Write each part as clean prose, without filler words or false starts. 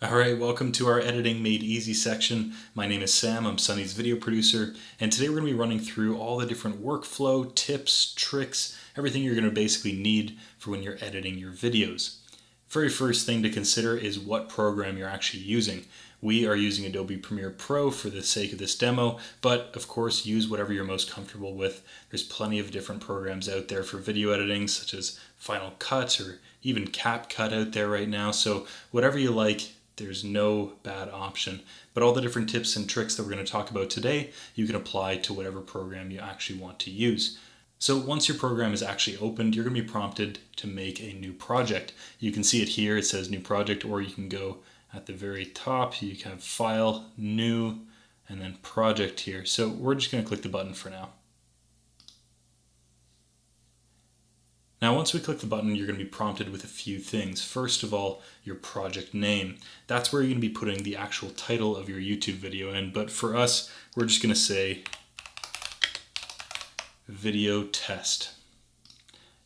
Alright, welcome to our Editing Made Easy section. My name is Sam, I'm Sunny's video producer, and today we're going to be running through all the different workflow, tips, tricks, everything you're going to basically need for when you're editing your videos. Very first thing to consider is what program you're actually using. We are using Adobe Premiere Pro for the sake of this demo, but of course use whatever you're most comfortable with. There's plenty of different programs out there for video editing, such as Final Cut or even CapCut out there right now, so whatever you like, there's no bad option. But all the different tips and tricks that we're going to talk about today, you can apply to whatever program you actually want to use. So once your program is actually opened, you're going to be prompted to make a new project. You can see it here, it says new project, or you can go at the very top, you can have file, new, and then project here. So we're just going to click the button for now. Now once we click the button, you're going to be prompted with a few things. First of all, your project name. That's where you're going to be putting the actual title of your YouTube video in, but for us, we're just going to say video test.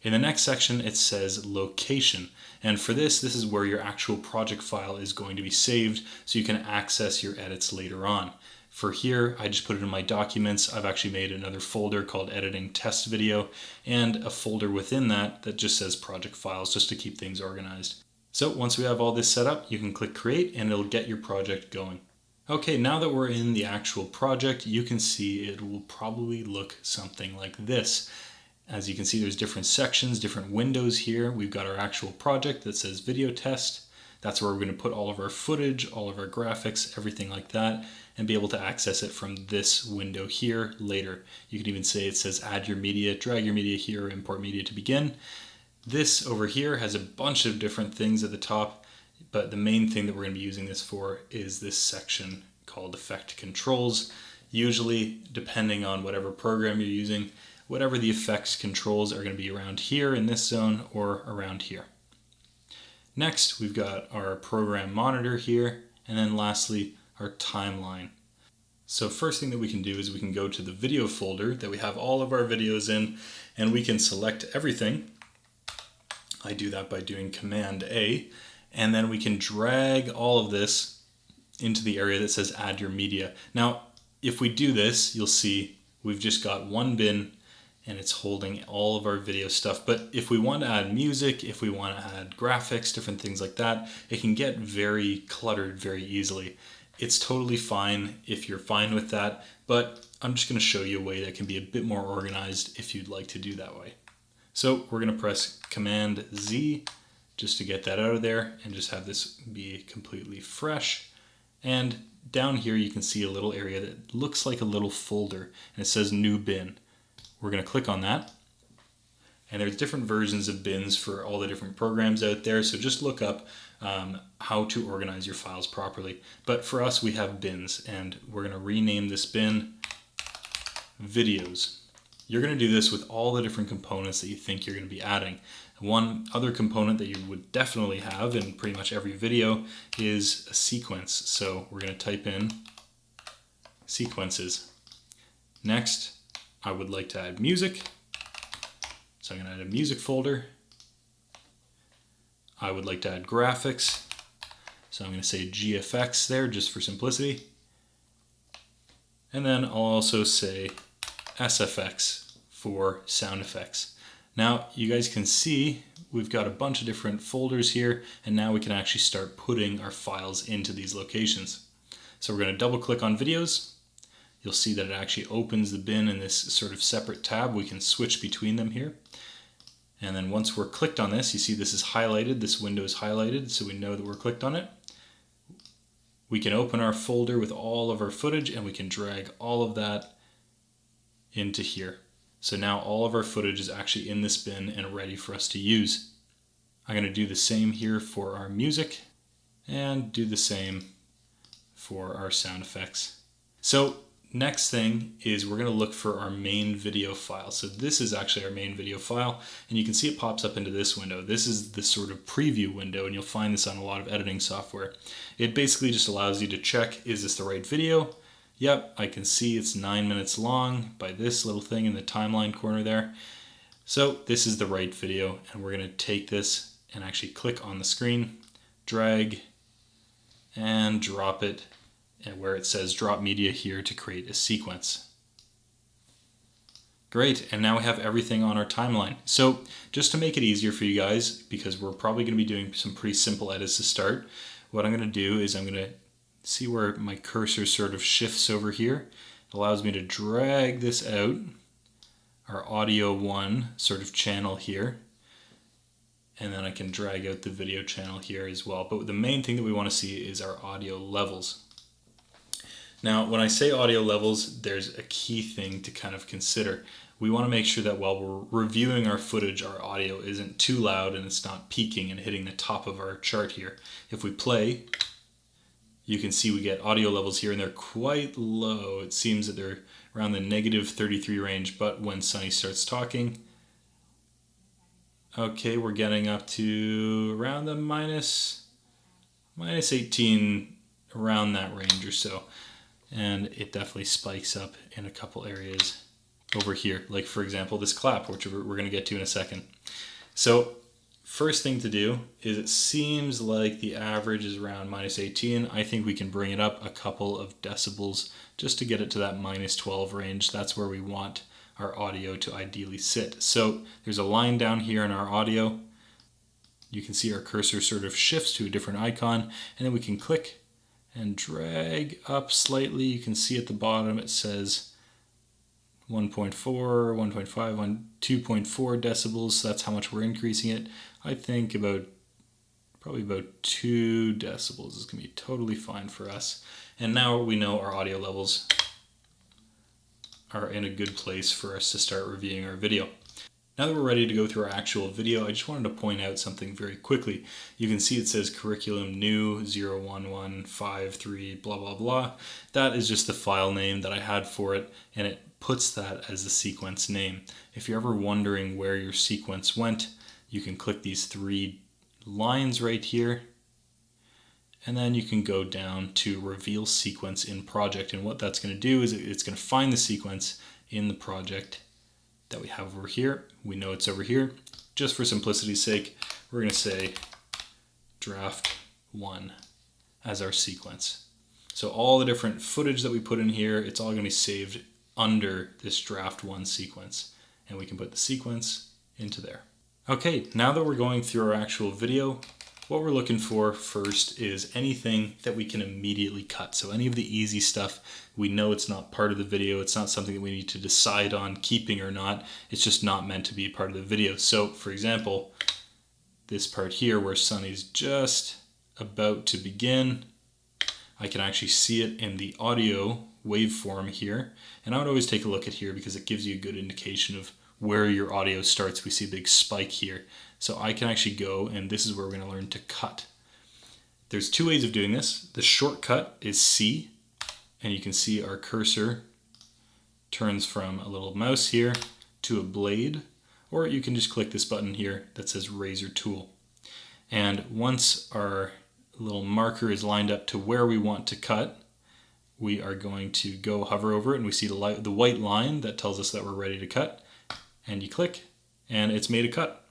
In the next section, it says location, and for this is where your actual project file is going to be saved so you can access your edits later on. For here, I just put it in my documents. I've actually made another folder called editing test video and a folder within that just says project files, just to keep things organized. So once we have all this set up, you can click create and it'll get your project going. Okay, now that we're in the actual project, you can see it will probably look something like this. As you can see, there's different sections, different windows here. We've got our actual project that says video test. That's where we're going to put all of our footage, all of our graphics, everything like that, and be able to access it from this window here later. You could even say it says add your media, drag your media here, import media to begin. This over here has a bunch of different things at the top, but the main thing that we're going to be using this for is this section called effect controls. Usually, depending on whatever program you're using, whatever the effects controls are going to be around here in this zone or around here. Next, we've got our program monitor here, and then lastly, our timeline. So first thing that we can do is we can go to the video folder that we have all of our videos in, and we can select everything. I do that by doing Command A, and then we can drag all of this into the area that says add your media. Now, if we do this, you'll see we've just got one bin and it's holding all of our video stuff. But if we want to add music, if we want to add graphics, different things like that, it can get very cluttered very easily. It's totally fine if you're fine with that, but I'm just going to show you a way that can be a bit more organized if you'd like to do that way. So we're going to press Command Z just to get that out of there and just have this be completely fresh. And down here you can see a little area that looks like a little folder and it says new bin. We're going to click on that, and there's different versions of bins for all the different programs out there, so just look up how to organize your files properly. But for us, we have bins, and we're going to rename this bin videos. You're going to do this with all the different components that you think you're going to be adding. One other component that you would definitely have in pretty much every video is a sequence, so we're going to type in sequences. Next, I would like to add music, so I'm going to add a music folder. I would like to add graphics, so I'm going to say GFX there just for simplicity. And then I'll also say SFX for sound effects. Now you guys can see we've got a bunch of different folders here, and now we can actually start putting our files into these locations. So we're going to double click on videos. You'll see that it actually opens the bin in this sort of separate tab. We can switch between them here. And then once we're clicked on this, you see this is highlighted, this window is highlighted, so we know that we're clicked on it. We can open our folder with all of our footage and we can drag all of that into here. So now all of our footage is actually in this bin and ready for us to use. I'm going to do the same here for our music and do the same for our sound effects. So next thing is we're going to look for our main video file. So this is actually our main video file, and you can see it pops up into this window. This is the sort of preview window, and you'll find this on a lot of editing software. It basically just allows you to check, is this the right video? Yep, I can see it's 9 minutes long by this little thing in the timeline corner there. So this is the right video, and we're going to take this and actually click on the screen, drag, and drop it and where it says drop media here to create a sequence. Great, and now we have everything on our timeline. So just to make it easier for you guys, because we're probably going to be doing some pretty simple edits to start, what I'm going to do is I'm going to see where my cursor sort of shifts over here. It allows me to drag this out, our audio 1 sort of channel here, and then I can drag out the video channel here as well. But the main thing that we want to see is our audio levels. Now, when I say audio levels, there's a key thing to kind of consider. We want to make sure that while we're reviewing our footage, our audio isn't too loud and it's not peaking and hitting the top of our chart here. If we play, you can see we get audio levels here and they're quite low. It seems that they're around the -33 range, but when Sunny starts talking, okay, we're getting up to around the minus 18, around that range or so. And it definitely spikes up in a couple areas over here. Like for example, this clap, which we're going to get to in a second. So first thing to do is it seems like the average is around -18. I think we can bring it up a couple of decibels just to get it to that -12 range. That's where we want our audio to ideally sit. So there's a line down here in our audio. You can see our cursor sort of shifts to a different icon, and then we can click and drag up slightly. You can see at the bottom it says 1.4, 1.5, 2.4 decibels. So that's how much we're increasing it. I think probably about 2 decibels is going to be totally fine for us. And now we know our audio levels are in a good place for us to start reviewing our video. Now that we're ready to go through our actual video, I just wanted to point out something very quickly. You can see it says curriculum new 01153 blah blah blah. That is just the file name that I had for it, and it puts that as the sequence name. If you're ever wondering where your sequence went, you can click these 3 lines right here, and then you can go down to reveal sequence in project, and what that's going to do is it's going to find the sequence in the project that we have over here. We know it's over here. Just for simplicity's sake, we're going to say draft 1 as our sequence. So all the different footage that we put in here, it's all going to be saved under this draft 1 sequence, and we can put the sequence into there. Okay, now that we're going through our actual video, what we're looking for first is anything that we can immediately cut. So any of the easy stuff, we know it's not part of the video. It's not something that we need to decide on keeping or not. It's just not meant to be part of the video. So for example, this part here where Sunny's just about to begin, I can actually see it in the audio waveform here. And I would always take a look at here because it gives you a good indication of where your audio starts. We see a big spike here. So I can actually go, and this is where we're going to learn to cut. There's 2 ways of doing this. The shortcut is C, and you can see our cursor turns from a little mouse here to a blade, or you can just click this button here that says razor tool. And once our little marker is lined up to where we want to cut, we are going to go hover over it, and we see the white line that tells us that we're ready to cut, and you click, and it's made a cut.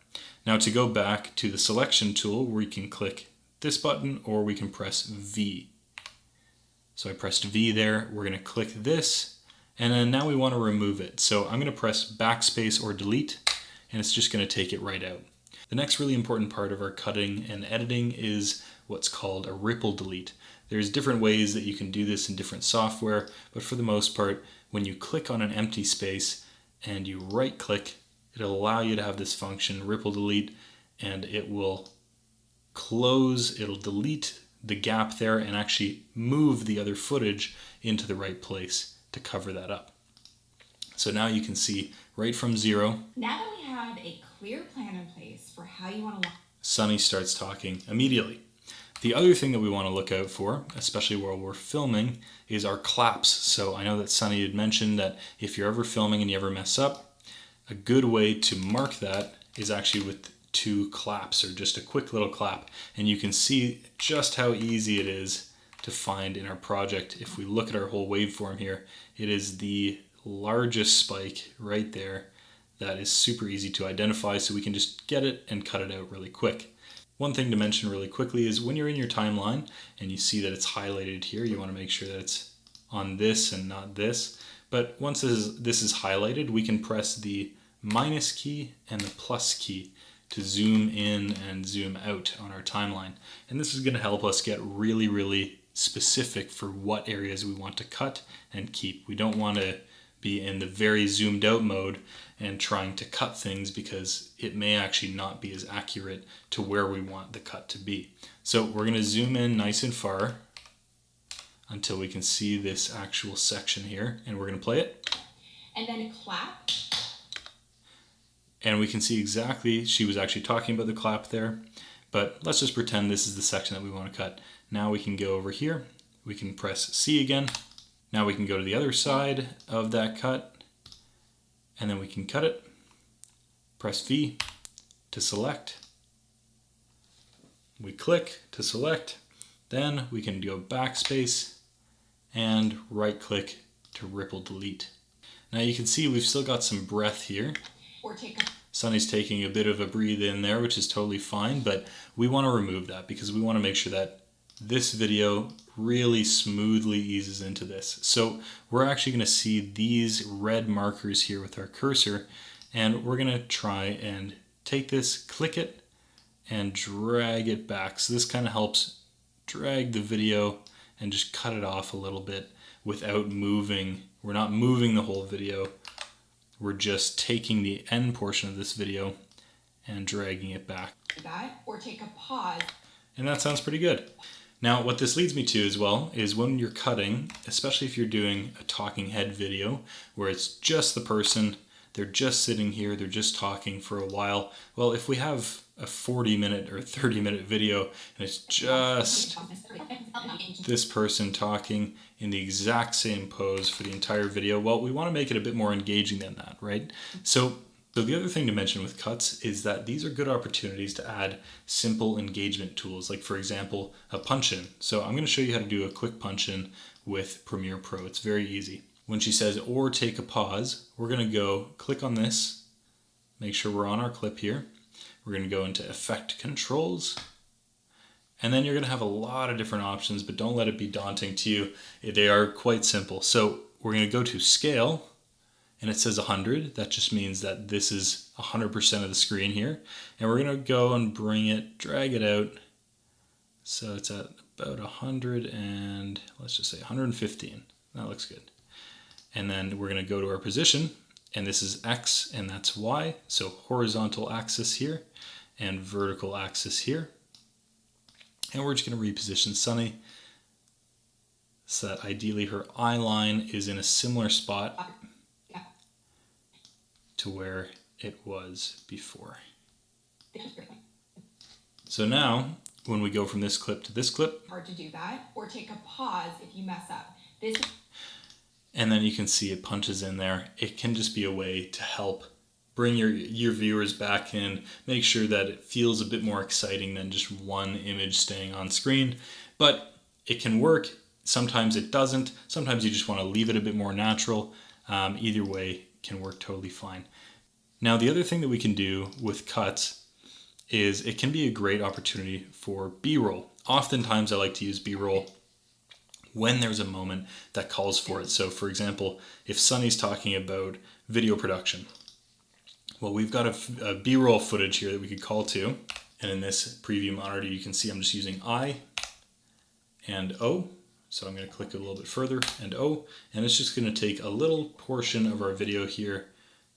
Now to go back to the selection tool, we can click this button or we can press V. So I pressed V there, we're going to click this, and then now we want to remove it. So I'm going to press backspace or delete, and it's just going to take it right out. The next really important part of our cutting and editing is what's called a ripple delete. There's different ways that you can do this in different software, but for the most part, when you click on an empty space and you right click, it'll allow you to have this function, ripple delete, and it will close, it'll delete the gap there and actually move the other footage into the right place to cover that up. So now you can see right from 0. Now that we have a clear plan in place for how you want to Sunny starts talking immediately. The other thing that we want to look out for, especially while we're filming, is our claps. So I know that Sunny had mentioned that if you're ever filming and you ever mess up, a good way to mark that is actually with 2 claps or just a quick little clap. And you can see just how easy it is to find in our project. If we look at our whole waveform here, it is the largest spike right there that is super easy to identify, so we can just get it and cut it out really quick. One thing to mention really quickly is when you're in your timeline and you see that it's highlighted here, you want to make sure that it's on this and not this. But once this is highlighted, we can press the minus key and the plus key to zoom in and zoom out on our timeline. And this is going to help us get really, really specific for what areas we want to cut and keep. We don't want to be in the very zoomed out mode and trying to cut things because it may actually not be as accurate to where we want the cut to be. So we're going to zoom in nice and far until we can see this actual section here, and we're going to play it. And then clap. And we can see exactly, she was actually talking about the clap there, but let's just pretend this is the section that we want to cut. Now we can go over here, we can press C again. Now we can go to the other side of that cut, and then we can cut it. Press V to select. We click to select. Then we can go backspace and right click to ripple delete. Now you can see we've still got some breath here. Or take a Sunny's taking a bit of a breathe in there, which is totally fine, but we want to remove that because we want to make sure that this video really smoothly eases into this. So we're actually going to see these red markers here with our cursor, and we're going to try and take this, click it, and drag it back. So this kind of helps drag the video and just cut it off a little bit without moving. We're not moving the whole video. We're just taking the end portion of this video and dragging it back. that, or take a pause. And that sounds pretty good. Now, what this leads me to as well is when you're cutting, especially if you're doing a talking head video where it's just the person, they're just sitting here, they're just talking for a while. Well, if we have a 40-minute or 30-minute video and it's just this person talking in the exact same pose for the entire video, well, we want to make it a bit more engaging than that, right? So the other thing to mention with cuts is that these are good opportunities to add simple engagement tools, like for example, a punch-in. So I'm going to show you how to do a quick punch-in with Premiere Pro. It's very easy. When she says, or take a pause, we're going to go click on this, make sure we're on our clip here. We're going to go into Effect Controls, and then you're going to have a lot of different options, but don't let it be daunting to you. They are quite simple. So we're going to go to Scale, and it says 100. That just means that this is 100% of the screen here. And we're going to go and bring it, drag it out. So it's at about 100 and let's just say 115. That looks good. And then we're going to go to our position, and this is X and that's Y. So horizontal axis here and vertical axis here. And we're just going to reposition Sunny so that ideally her eye line is in a similar spot to where it was before. So now, when we go from this clip to this clip, Hard to do that, or take a pause if you mess up. This and then you can see it punches in there. It can just be a way to help bring your viewers back in, make sure that it feels a bit more exciting than just one image staying on screen. But it can work. Sometimes it doesn't. Sometimes you just want to leave it a bit more natural. Either way can work totally fine. Now, the other thing that we can do with cuts is it can be a great opportunity for B-roll. Oftentimes I like to use B-roll when there's a moment that calls for it. So for example, if Sunny's talking about video production, well, we've got a B-roll footage here that we could call to. And in this preview monitor, you can see I'm just using I and O. So I'm going to click a little bit further and O, and it's just going to take a little portion of our video here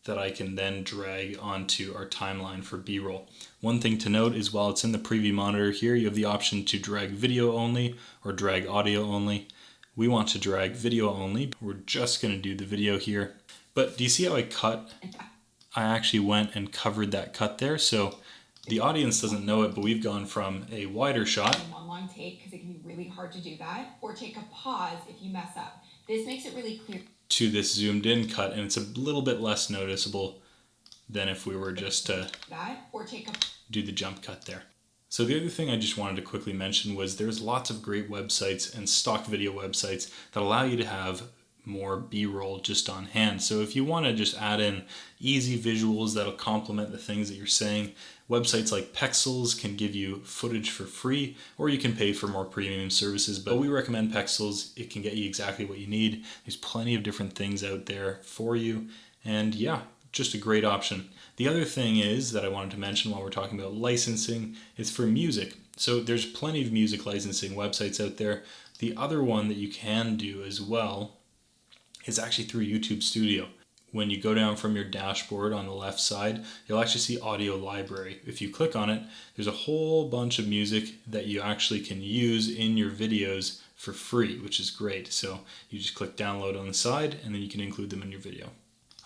that I can then drag onto our timeline for B-roll. One thing to note is while it's in the preview monitor here, you have the option to drag video only or drag audio only. We want to drag video only. We're just going to do the video here. But do you see how I cut? I actually went and covered that cut there. So the audience doesn't know it, but we've gone from a wider shot. one long take, because it can be really hard to do that, or take a pause if you mess up. This makes it really clear To this zoomed in cut, and it's a little bit less noticeable than if we were just to that, or take a do the jump cut there. So the other thing I just wanted to quickly mention was there's lots of great websites and stock video websites that allow you to have more B-roll just on hand. So if you want to just add in easy visuals that'll complement the things that you're saying, Websites like Pexels can give you footage for free, or you can pay for more premium services, but we recommend Pexels. It can get you exactly what you need. There's plenty of different things out there for you, and yeah, just a great option. The other thing is that I wanted to mention while we're talking about licensing is for music. So there's plenty of music licensing websites out there. The other one that you can do as well is actually through YouTube Studio. When you go down from your dashboard on the left side, you'll actually see Audio Library. If you click on it, there's a whole bunch of music that you actually can use in your videos for free, which is great. So you just click download on the side and then you can include them in your video.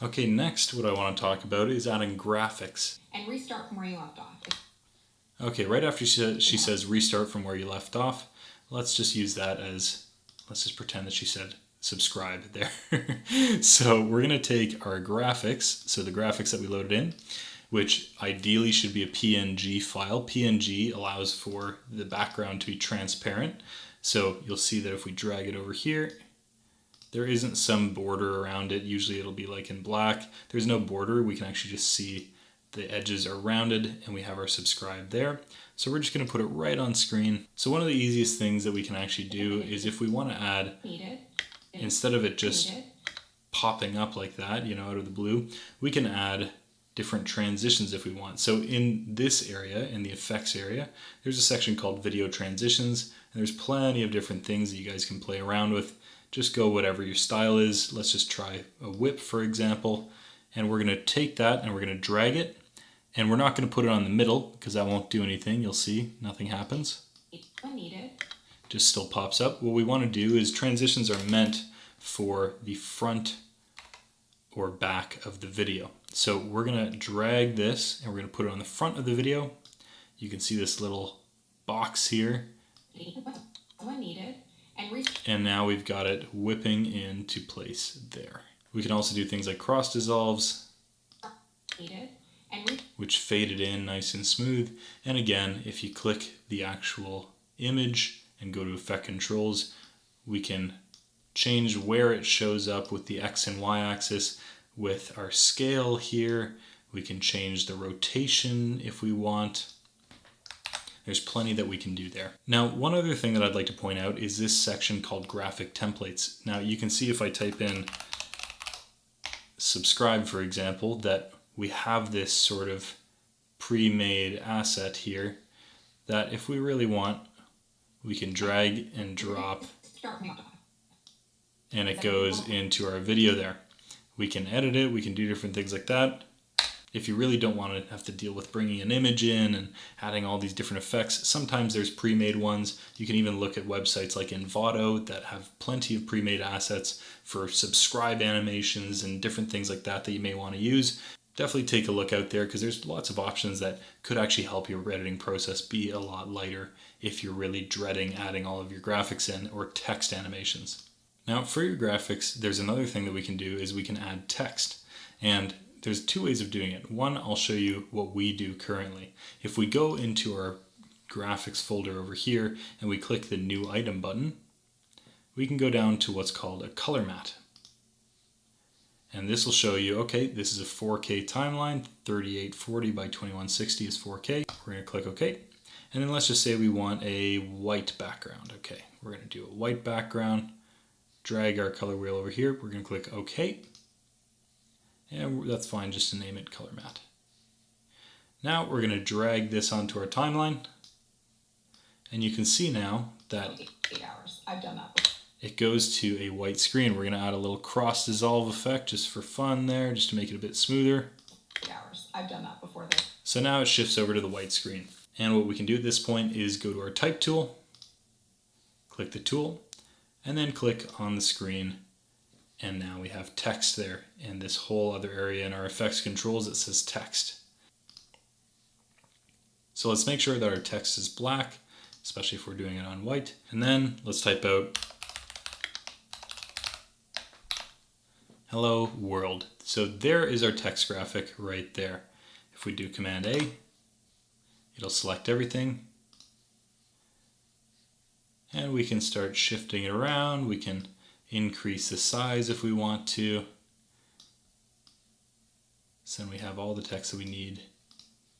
Okay, next what I want to talk about is adding graphics. And restart from where you left off. Okay, right after she says restart from where you left off, let's just use that as, let's just pretend that she said subscribe there. So we're going to take our graphics, so the graphics that we loaded in, which ideally should be a PNG file. PNG allows for the background to be transparent. So you'll see that if we drag it over here, there isn't some border around it. Usually it'll be like in black. There's no border. We can actually just see the edges are rounded and we have our subscribe there. So we're just going to put it right on screen. So one of the easiest things that we can actually do is if we want to add, instead of it just popping up like that, you know, out of the blue, we can add different transitions if we want. So in this area, in the effects area, there's a section called video transitions, and there's plenty of different things that you guys can play around with. Just go whatever your style is. Let's just try a whip, for example, and we're going to take that and we're going to drag it, and we're not going to put it on the middle because that won't do anything. You'll see nothing happens. When needed. Just still pops up. What we want to do is transitions are meant for the front or back of the video. So we're going to drag this and we're going to put it on the front of the video. You can see this little box here. When needed. And now we've got it whipping into place there. We can also do things like cross dissolves, which fade it in nice and smooth. And again, if you click the actual image and go to effect controls, we can change where it shows up with the X and Y axis. With our scale here, we can change the rotation if we want. There's plenty that we can do there. Now, one other thing that I'd like to point out is this section called graphic templates. Now, you can see if I type in subscribe, for example, that we have this sort of pre-made asset here that if we really want, we can drag and drop and it goes into our video there. We can edit it, we can do different things like that. If you really don't want to have to deal with bringing an image in and adding all these different effects, sometimes there's pre-made ones. You can even look at websites like Envato that have plenty of pre-made assets for subscribe animations and different things like that that you may want to use. Definitely take a look out there because there's lots of options that could actually help your editing process be a lot lighter if you're really dreading adding all of your graphics in or text animations. Now for your graphics, there's another thing that we can do is we can add text. And there's two ways of doing it. One, I'll show you what we do currently. If we go into our graphics folder over here and we click the new item button, we can go down to what's called a color mat. And this will show you, okay, this is a 4K timeline, 3840 by 2160 is 4K. We're going to click OK. And then let's just say we want a white background. Okay, we're going to do a white background, drag our color wheel over here. We're going to click OK. And that's fine just to name it color mat. Now we're going to drag this onto our timeline. And you can see now that 8 hours. I've done that before. It goes to a white screen. We're going to add a little cross dissolve effect just for fun there, just to make it a bit smoother. 8 hours. I've done that before. So now it shifts over to the white screen. And what we can do at this point is go to our type tool, click the tool, and then click on the screen. And now we have text there and this whole other area in our effects controls that says text. So let's make sure that our text is black, especially if we're doing it on white. And then let's type out hello world. So there is our text graphic right there. If we do Command A, it'll select everything. And we can start shifting it around. We can increase the size if we want to. So then we have all the text that we need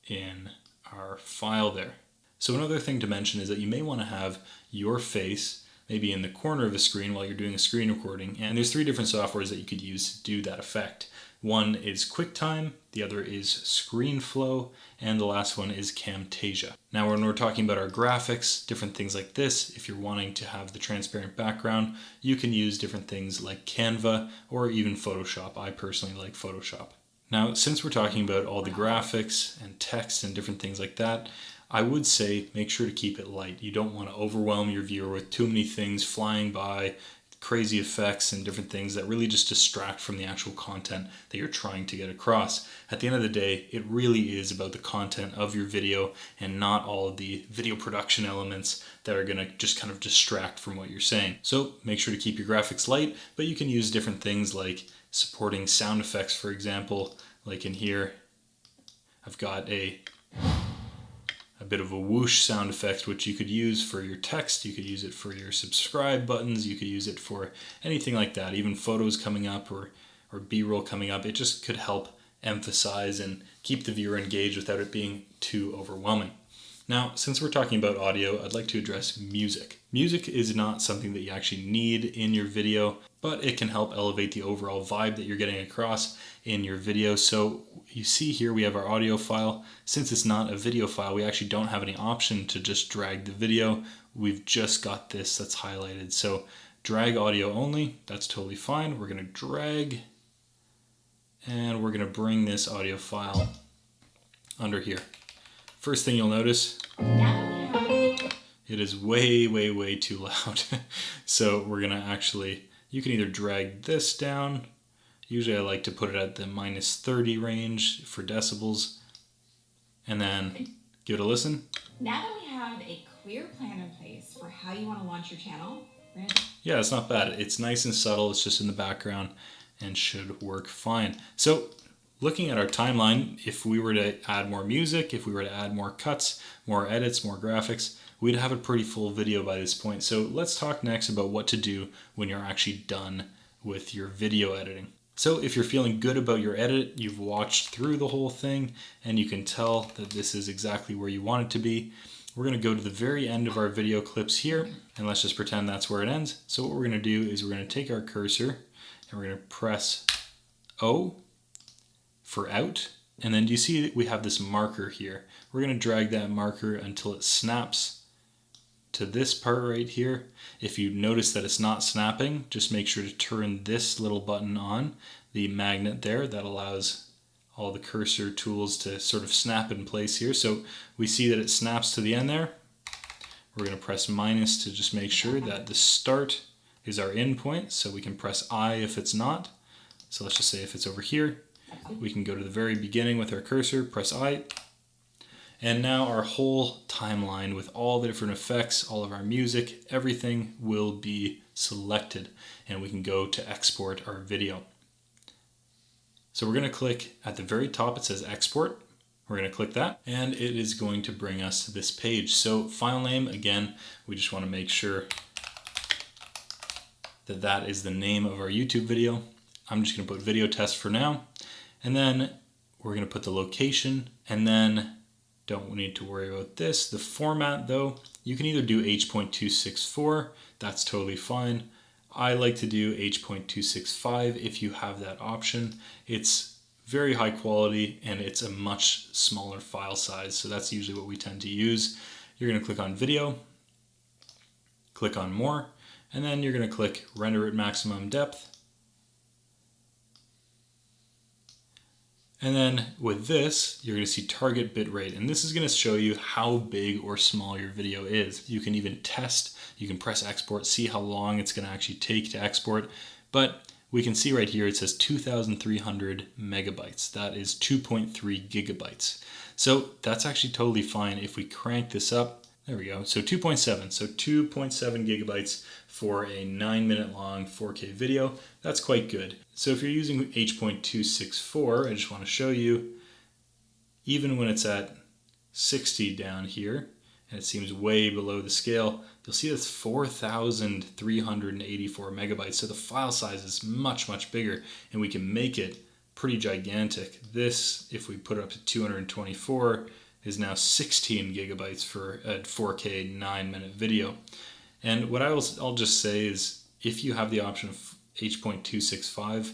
in our file there. So another thing to mention is that you may want to have your face maybe in the corner of the screen while you're doing a screen recording. And there's 3 different softwares that you could use to do that effect. One is QuickTime, the other is ScreenFlow, and the last one is Camtasia. Now when we're talking about our graphics, different things like this, if you're wanting to have the transparent background, you can use different things like Canva or even Photoshop. I personally like Photoshop. Now, since we're talking about all the graphics and text and different things like that, I would say make sure to keep it light. You don't want to overwhelm your viewer with too many things flying by, crazy effects and different things that really just distract from the actual content that you're trying to get across. At the end of the day, it really is about the content of your video and not all of the video production elements that are going to just kind of distract from what you're saying. So make sure to keep your graphics light, but you can use different things like supporting sound effects, for example. Like in here, I've got a bit of a whoosh sound effect, which you could use for your text, you could use it for your subscribe buttons, you could use it for anything like that, even photos coming up or B-roll coming up. It just could help emphasize and keep the viewer engaged without it being too overwhelming. Now, since we're talking about audio, I'd like to address music. Music is not something that you actually need in your video, but it can help elevate the overall vibe that you're getting across in your video. So you see here we have our audio file. Since it's not a video file, we actually don't have any option to just drag the video. We've just got this that's highlighted. So drag audio only, that's totally fine. We're gonna drag and we're gonna bring this audio file under here. First thing you'll notice, it is way, way, way too loud. So we're gonna actually, you can either drag this down. Usually I like to put it at the -30 range for decibels, and then give it a listen. Now that we have a clear plan in place for how you want to launch your channel, yeah, it's not bad. It's nice and subtle. It's just in the background and should work fine. So looking at our timeline, if we were to add more music, if we were to add more cuts, more edits, more graphics, we'd have a pretty full video by this point. So let's talk next about what to do when you're actually done with your video editing. So if you're feeling good about your edit, you've watched through the whole thing, and you can tell that this is exactly where you want it to be, we're going to go to the very end of our video clips here, and let's just pretend that's where it ends. So what we're going to do is we're going to take our cursor, and we're going to press O for out, and then do you see that we have this marker here? We're going to drag that marker until it snaps to this part right here. If you notice that it's not snapping, just make sure to turn this little button on, the magnet there that allows all the cursor tools to sort of snap in place here. So we see that it snaps to the end there. We're going to press minus to just make sure that the start is our end point, so we can press I if it's not. So let's just say if it's over here, we can go to the very beginning with our cursor, press I, and now our whole timeline with all the different effects, all of our music, everything will be selected, and we can go to export our video. So we're going to click at the very top, it says export. We're going to click that, and it is going to bring us to this page. So file name, again, we just want to make sure that that is the name of our YouTube video. I'm just going to put video test for now. And then we're going to put the location, and then don't need to worry about this. The format though, you can either do H.264, that's totally fine. I like to do H.265 if you have that option. It's very high quality and it's a much smaller file size, so that's usually what we tend to use. You're going to click on video, click on more, and then you're going to click render at maximum depth. And then with this, you're going to see target bitrate, and this is going to show you how big or small your video is. You can even test, you can press export, see how long it's going to actually take to export, but we can see right here it says 2,300 megabytes. That is 2.3 gigabytes. So that's actually totally fine if we crank this up. There we go, so 2.7, so 2.7 gigabytes for a 9-minute long 4K video. That's quite good. So if you're using H.264, I just want to show you, even when it's at 60 down here, and it seems way below the scale, you'll see that's 4,384 megabytes. So the file size is much, much bigger, and we can make it pretty gigantic. This, if we put it up to 224, is now 16 gigabytes for a 4K 9-minute video. And what I'll just say is, if you have the option of H.265,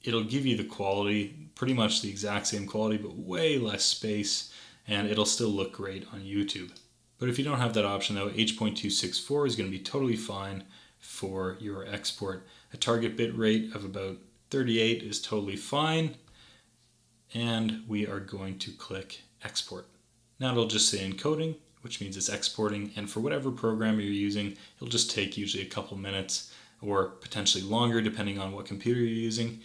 it'll give you the quality, pretty much the exact same quality, but way less space, and it'll still look great on YouTube. But if you don't have that option though, H.264 is going to be totally fine for your export. A target bit rate of about 38 is totally fine, and we are going to click export. Now it'll just say encoding, which means it's exporting, and for whatever program you're using, it'll just take usually a couple minutes or potentially longer depending on what computer you're using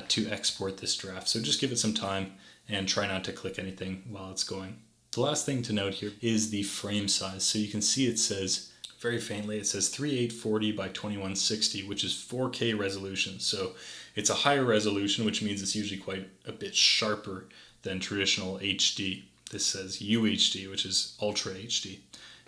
to export this draft. So just give it some time and try not to click anything while it's going. The last thing to note here is the frame size. So you can see it says, very faintly, it says 3840 by 2160, which is 4K resolution. So it's a higher resolution, which means it's usually quite a bit sharper than traditional HD. This says UHD, which is Ultra HD.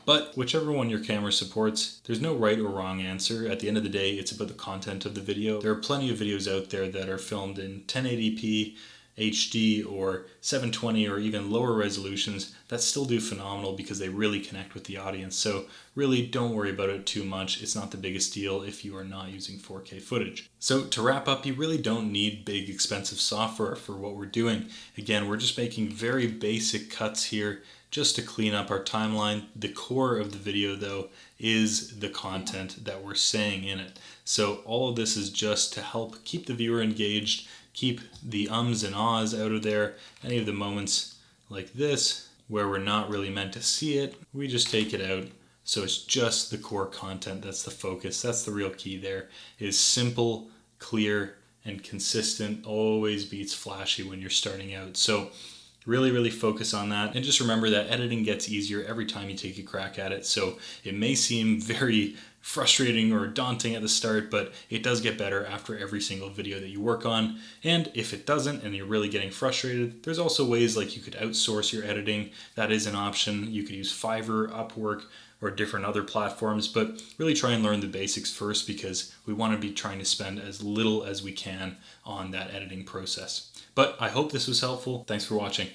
But whichever one your camera supports, there's no right or wrong answer. At the end of the day, it's about the content of the video. There are plenty of videos out there that are filmed in 1080p, HD, or 720, or even lower resolutions that still do phenomenal because they really connect with the audience. So really don't worry about it too much. It's not the biggest deal if you are not using 4K footage. So to wrap up, you really don't need big expensive software for what we're doing. Again, we're just making very basic cuts here just to clean up our timeline. The core of the video though is the content that we're saying in it. So all of this is just to help keep the viewer engaged, keep the ums and ahs out of there. Any of the moments like this where we're not really meant to see it, we just take it out. So it's just the core content that's the focus. That's the real key there, is simple, clear, and consistent. Always beats flashy when you're starting out. So really focus on that, and just remember that editing gets easier every time you take a crack at it. So it may seem very frustrating or daunting at the start, but it does get better after every single video that you work on. And if it doesn't and you're really getting frustrated, there's also ways like you could outsource your editing. That is an option. You could use Fiverr, Upwork, or different other platforms, but really try and learn the basics first, because we want to be trying to spend as little as we can on that editing process. But I hope this was helpful. Thanks for watching.